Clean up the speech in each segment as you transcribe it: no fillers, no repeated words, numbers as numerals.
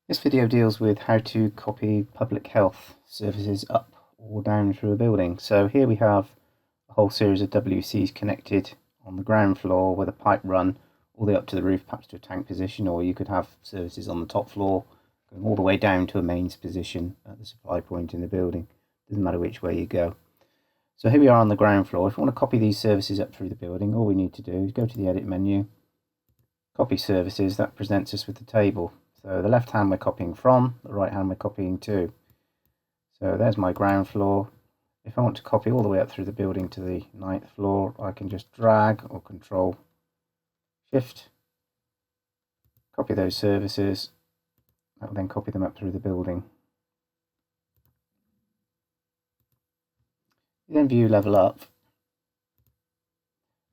This video deals with how to copy public health services up or down through a building. So here we have a whole series of WCs connected on the ground floor with a pipe run all the way up to the roof, perhaps to a tank position, or you could have services on the top floor going all the way down to a mains position at the supply point in the building. Doesn't matter which way you go. So here we are on the ground floor. If we want to copy these services up through the building, all we need to do is go to the edit menu, copy services. That presents us with the table. So the left hand we're copying from, the right hand we're copying to. So there's my ground floor. If I want to copy all the way up through the building to the 9th floor, I can just drag or Control Shift, copy those services. That will then copy them up through the building. Then view level up.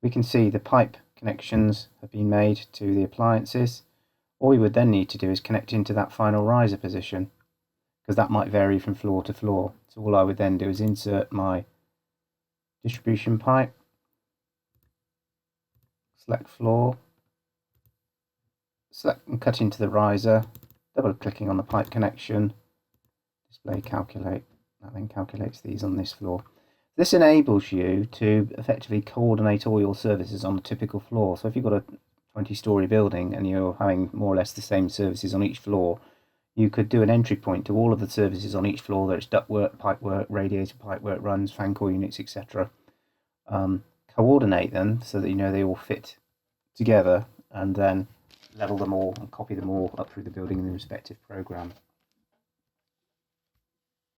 We can see the pipe connections have been made to the appliances. All we would then need to do is connect into that final riser position, because that might vary from floor to floor. So all I would then do is insert my distribution pipe, select floor, select and cut into the riser, double clicking on the pipe connection, display calculate. That then calculates these on this floor. This enables you to effectively coordinate all your services on a typical floor. So if you've got a 20-story building and you're having more or less the same services on each floor, you could do an entry point to all of the services on each floor, whether it's ductwork, pipework, radiator pipework, runs, fan core units, etc. Coordinate them so that you know they all fit together, and then level them all and copy them all up through the building in the respective program.